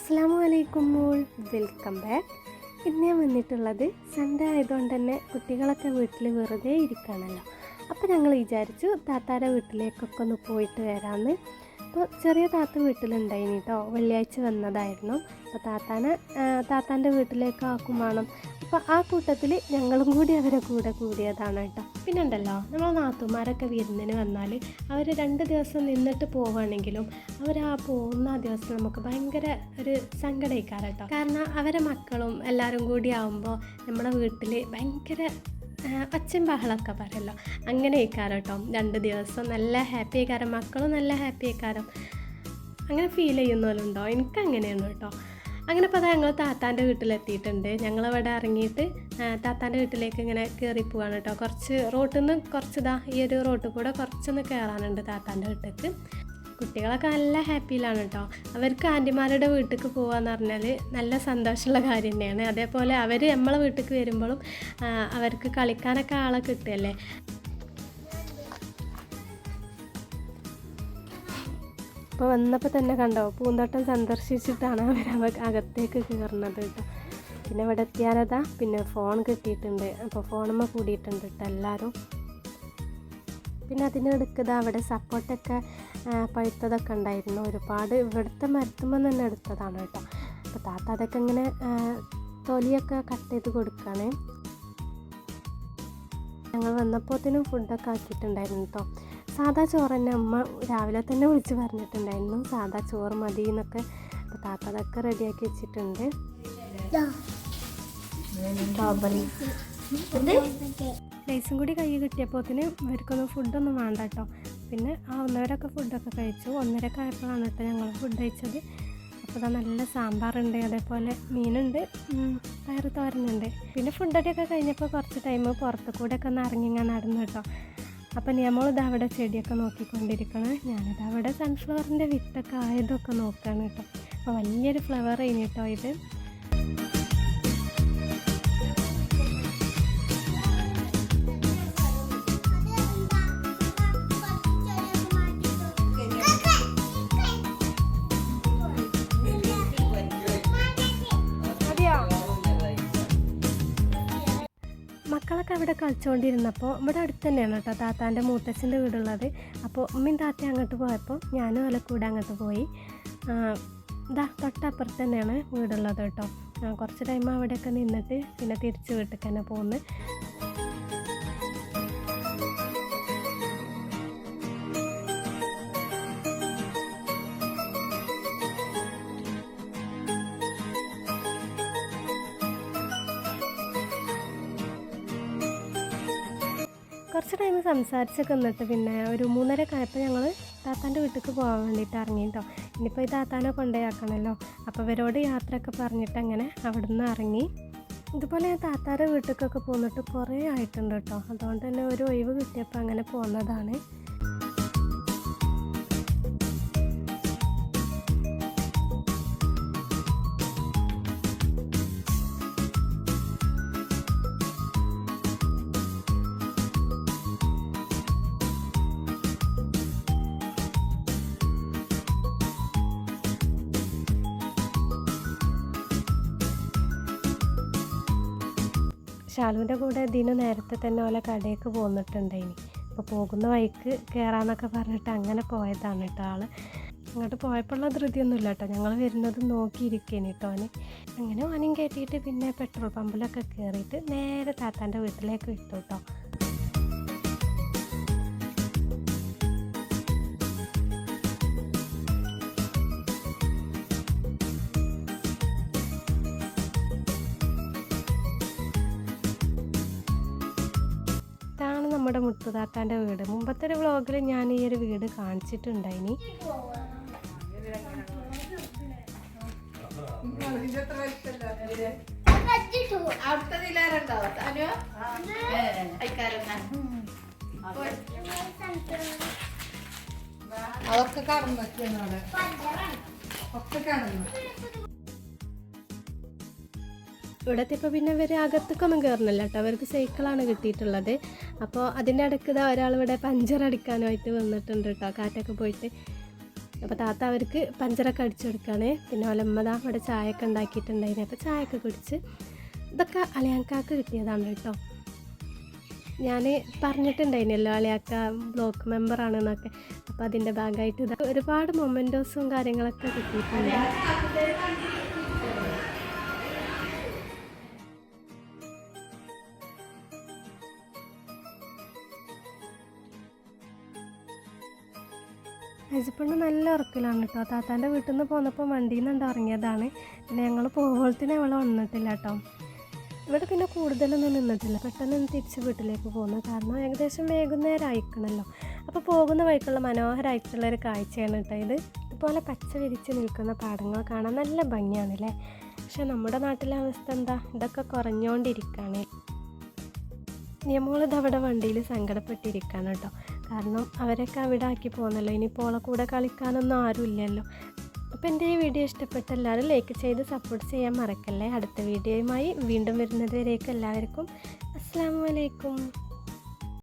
അസ്സലാമു അലൈക്കും മോൾ, welcome back. ഇന്ന് ഞാൻ വന്നിട്ടുള്ളത് സൺഡേ ആയതുകൊണ്ട് തന്നെ കുട്ടികളൊക്കെ വീട്ടിൽ വെറുതെ ഇരിക്കുകയാണല്ലോ. അപ്പോൾ ഞങ്ങൾ വിചാരിച്ചു താത്താരുടെ വീട്ടിലേക്കൊക്കെ ഒന്ന് പോയിട്ട് വരാമെന്ന്. അപ്പോൾ ചെറിയ താത്ത വീട്ടിലുണ്ടായിന് കേട്ടോ, വെള്ളിയാഴ്ച വന്നതായിരുന്നു. അപ്പോൾ താത്താൻ്റെ വീട്ടിലേക്ക് ആക്കും വേണം. അപ്പോൾ ആ കൂട്ടത്തിൽ ഞങ്ങളും കൂടി അവരെ കൂടെ കൂടിയതാണ് കേട്ടോ. പിന്നെ ഉണ്ടല്ലോ, നമ്മൾ നാത്തുമാരൊക്കെ വിരുന്നിന് വന്നാൽ അവർ 2 ദിവസം നിന്നിട്ട് പോവുകയാണെങ്കിലും അവർ ആ പോകുന്ന ദിവസം നമുക്ക് ഭയങ്കര ഒരു സങ്കടമായിക്കാറ് കേട്ടോ. കാരണം അവരെ മക്കളും എല്ലാവരും കൂടി ആകുമ്പോൾ നമ്മുടെ വീട്ടിൽ ഭയങ്കര അച്ഛൻ ബഹളമൊക്കെ പറയല്ലോ, അങ്ങനെ ആയിക്കാരം കേട്ടോ. 2 ദിവസം നല്ല ഹാപ്പി ആയിക്കാരം, മക്കളും നല്ല ഹാപ്പി ആയിക്കാരം. അങ്ങനെ ഫീൽ ചെയ്യുന്നവരുണ്ടോ? എനിക്കങ്ങനെയാണ് കേട്ടോ. അങ്ങനെ ഇപ്പോൾ അതാ ഞങ്ങൾ താത്താൻ്റെ വീട്ടിലെത്തിയിട്ടുണ്ട്. ഞങ്ങളിവിടെ ഇറങ്ങിയിട്ട് താത്താൻ്റെ വീട്ടിലേക്ക് ഇങ്ങനെ കയറി പോവാണ് കേട്ടോ. കുറച്ച് റോട്ടിൽ നിന്ന് കുറച്ചിതാ ഈ ഒരു റോട്ടിൽ കൂടെ കുറച്ചൊന്ന് കയറാനുണ്ട് താത്താൻ്റെ വീട്ടിലേക്ക്. കുട്ടികളൊക്കെ നല്ല ഹാപ്പിയിലാണ് കേട്ടോ. അവർക്ക് ആൻറ്റിമാരുടെ വീട്ടിലേക്ക് പോകാമെന്ന് പറഞ്ഞാൽ നല്ല സന്തോഷമുള്ള കാര്യം തന്നെയാണ്. അതേപോലെ അവർ നമ്മളെ വീട്ടിലേക്ക് വരുമ്പോഴും അവർക്ക് കളിക്കാനൊക്കെ ആളെ കിട്ടുമല്ലേ. അപ്പോൾ വന്നപ്പോൾ തന്നെ കണ്ടോ, പൂന്തോട്ടം സന്ദർശിച്ചിട്ടാണ് അവർ അകത്തേക്ക് കയറുന്നത് കേട്ടോ. പിന്നെ ഇവിടെ എത്തിയാലതാ പിന്നെ ഫോൺ കിട്ടിയിട്ടുണ്ട്. അപ്പോൾ ഫോണുമ്മ കൂടിയിട്ടുണ്ട് കേട്ടോ എല്ലാവരും. പിന്നെ അതിനെടുക്കുക അവിടെ സപ്പോർട്ടൊക്കെ പഴുത്തതൊക്കെ ഉണ്ടായിരുന്നു ഒരുപാട്. ഇവിടുത്തെ മരത്തുമ്പോൾ തന്നെ എടുത്തതാണ് കേട്ടോ. അപ്പോൾ താത്ത അതൊക്കെ ഇങ്ങനെ തൊലിയൊക്കെ കട്ട് ചെയ്ത് കൊടുക്കുകയാണ്. ഞങ്ങൾ വന്നപ്പോഴത്തേനും ഫുഡൊക്കെ ആക്കിയിട്ടുണ്ടായിരുന്നു കേട്ടോ. സാദാ ചോറ് തന്നെ അമ്മ രാവിലെ തന്നെ വിളിച്ച് പറഞ്ഞിട്ടുണ്ടായിരുന്നു, സാദാ ചോറ് മതി എന്നൊക്കെ. അപ്പോൾ താത്ത അതൊക്കെ റെഡിയാക്കി വെച്ചിട്ടുണ്ട്. ലൈസും കൂടി കൈ കിട്ടിയപ്പോഴത്തേന് ഇവർക്കൊന്നും ഫുഡൊന്നും വേണ്ട കേട്ടോ. പിന്നെ ആവുന്നവരൊക്കെ ഫുഡൊക്കെ കഴിച്ചു. 1:30 ആയപ്പോഴാണ് കേട്ടോ ഞങ്ങൾ ഫുഡ് കഴിച്ചത്. അപ്പോൾ അതാ നല്ല സാമ്പാറുണ്ട്, അതേപോലെ മീനുണ്ട്, പയർ തോരനുണ്ട്. പിന്നെ ഫുഡൊക്കെ കഴിഞ്ഞപ്പോൾ കുറച്ച് ടൈം പുറത്ത് കൂടെയൊക്കെ ഒന്ന് ഇറങ്ങി ഞാൻ നടന്നു കേട്ടോ. അപ്പം നമ്മളിത് അവിടെ ചെടിയൊക്കെ നോക്കിക്കൊണ്ടിരിക്കണം. ഞാനിത് അവിടെ സൺഫ്ലവറിൻ്റെ വിത്തൊക്കെ ആയതൊക്കെ നോക്കുകയാണ് കേട്ടോ. അപ്പോൾ വലിയൊരു ഫ്ലവർ ആയിന് കേട്ടോ ഇത്. മക്കളൊക്കെ അവിടെ കളിച്ചുകൊണ്ടിരുന്നപ്പോൾ ഇവിടെ അടുത്ത് തന്നെയാണ് കേട്ടോ താത്താൻ്റെ മൂത്തച്ഛൻ്റെ വീടുള്ളത്. അപ്പോൾ ഉമ്മയും താത്തയും അങ്ങോട്ട് പോയപ്പോൾ ഞാനും അതിൽ കൂടെ അങ്ങോട്ട് പോയി. തൊട്ടപ്പുറത്ത് തന്നെയാണ് വീടുള്ളത് കേട്ടോ. കുറച്ച് ടൈം അവിടെയൊക്കെ നിന്നിട്ട് പിന്നെ തിരിച്ച് വീട്ടിൽ തന്നെ പോകുന്നു. കുറച്ച് ടൈം സംസാരിച്ചൊക്കെ നിന്നിട്ട് പിന്നെ ഒരു 3:30 ആയപ്പോൾ ഞങ്ങൾ താത്താൻ്റെ വീട്ടിലേക്ക് പോകാൻ വേണ്ടിയിട്ട് ഇറങ്ങി കേട്ടോ. ഇനിയിപ്പോൾ ഈ താത്താനെ കൊണ്ടുപോയാക്കണമല്ലോ. അപ്പോൾ ഇവരോട് യാത്രയൊക്കെ പറഞ്ഞിട്ട് അങ്ങനെ അവിടെ നിന്ന് ഇറങ്ങി. ഇതുപോലെ ഞാൻ താത്താരുടെ വീട്ടിലേക്കൊക്കെ പോന്നിട്ട് കുറേ ആയിട്ടുണ്ട് കേട്ടോ. അതുകൊണ്ട് തന്നെ ഒരു ഒഴിവ് കിട്ടിയപ്പോൾ അങ്ങനെ പോകുന്നതാണ്. ഷാലുവിൻ്റെ കൂടെ ഇതിന് നേരത്തെ തന്നെ ഓലെ കടയൊക്കെ പോന്നിട്ടുണ്ടായിനി. അപ്പോൾ പോകുന്ന വഴിക്ക് കയറാമെന്നൊക്കെ പറഞ്ഞിട്ട് അങ്ങനെ പോയതാണ് കേട്ടോ ആൾ. അങ്ങോട്ട് പോയപ്പോഴുള്ള ധൃതിയൊന്നുമില്ല കേട്ടോ. ഞങ്ങൾ വരുന്നത് നോക്കിയിരിക്കേനി കേട്ടോ അവന്. അങ്ങനെ ഓനും കയറ്റിയിട്ട് പിന്നെ പെട്രോൾ പമ്പിലൊക്കെ കയറിയിട്ട് നേരെ താത്താൻ്റെ വീട്ടിലേക്ക് വിട്ടു കേട്ടോ. നമ്മുടെ മുത്തുതാത്താൻ്റെ വീട് മുമ്പത്തെ ഒരു വ്ളോഗിൽ ഞാൻ ഈ ഒരു വീട് കാണിച്ചിട്ടുണ്ടായിനി. അതൊക്കെ കടന്നു ഒക്കെ കടന്നു. ഇവിടെത്തിയപ്പോൾ പിന്നെ ഇവർ അകത്തേക്കൊന്നും കയറണില്ല കേട്ടോ. അവർക്ക് സൈക്കിളാണ് കിട്ടിയിട്ടുള്ളത്. അപ്പോൾ അതിൻ്റെ ഇടയ്ക്ക് ഒരാൾ ഇവിടെ പഞ്ചർ അടിക്കാനായിട്ട് വന്നിട്ടുണ്ട് കേട്ടോ, കാറ്റൊക്കെ പോയിട്ട്. അപ്പോൾ താത്ത അവർക്ക് പഞ്ചറൊക്കെ അടിച്ചു കൊടുക്കുകയാണ്. പിന്നെ ഒലമ്മത അവിടെ ചായയൊക്കെ ഉണ്ടാക്കിയിട്ടുണ്ടായിരുന്നു. അപ്പോൾ ചായയൊക്കെ കുടിച്ച് ഇതൊക്കെ അളിയാക്കാക്ക് കിട്ടിയതാണ് കേട്ടോ. ഞാൻ പറഞ്ഞിട്ടുണ്ടായിരുന്നല്ലോ അളിയാക്ക ബ്ലോക്ക് മെമ്പറാണെന്നൊക്കെ. അപ്പോൾ അതിൻ്റെ ഭാഗമായിട്ട് ഇത് ഒരുപാട് മൊമെൻറ്റോസും കാര്യങ്ങളൊക്കെ കിട്ടിയിട്ടുണ്ട്. അജിപ്പണ്ണ് നല്ല ഉറക്കിലാണ് കേട്ടോ. താത്താൻ്റെ വീട്ടിൽ നിന്ന് പോന്നപ്പോൾ വണ്ടിയിൽ നിന്ന് ഉറങ്ങിയതാണ്. പിന്നെ ഞങ്ങൾ പോകുമ്പോഴത്തേനും അവൾ വന്നിട്ടില്ല കേട്ടോ. ഇവിടെ പിന്നെ കൂടുതലൊന്നും നിന്നിട്ടില്ല, പെട്ടെന്ന് തിരിച്ച് വീട്ടിലേക്ക് പോകുന്നു. കാരണം ഏകദേശം വൈകുന്നേരം ആയിക്കണല്ലോ. അപ്പോൾ പോകുന്ന വഴിക്കുള്ള മനോഹരമായിട്ടുള്ളൊരു കാഴ്ചയാണ് കേട്ടോ ഇത്. ഇതുപോലെ പച്ച വിരിച്ച് നിൽക്കുന്ന പാടങ്ങൾ കാണാൻ നല്ല ഭംഗിയാണല്ലേ. പക്ഷെ നമ്മുടെ നാട്ടിലെ അവസ്ഥ എന്താ, ഇതൊക്കെ കുറഞ്ഞുകൊണ്ടിരിക്കുകയാണ്. നിയമോളിത് അവിടെ വണ്ടിയിൽ സങ്കടപ്പെട്ടിരിക്കുകയാണ് കേട്ടോ. കാരണം അവരൊക്കെ അവിടെ ആക്കി പോകുന്നല്ലോ. ഇനിയിപ്പോൾ ഓളെ കൂടെ കളിക്കാനൊന്നും ആരും ഇല്ലല്ലോ. അപ്പോൾ എൻ്റെ ഈ വീഡിയോ ഇഷ്ടപ്പെട്ട എല്ലാവരും ലൈക്ക് ചെയ്ത് സപ്പോർട്ട് ചെയ്യാൻ മറക്കല്ലേ. അടുത്ത വീഡിയോയുമായി വീണ്ടും വരുന്നത് വരേക്കും എല്ലാവർക്കും അസ്സലാമു അലൈക്കും.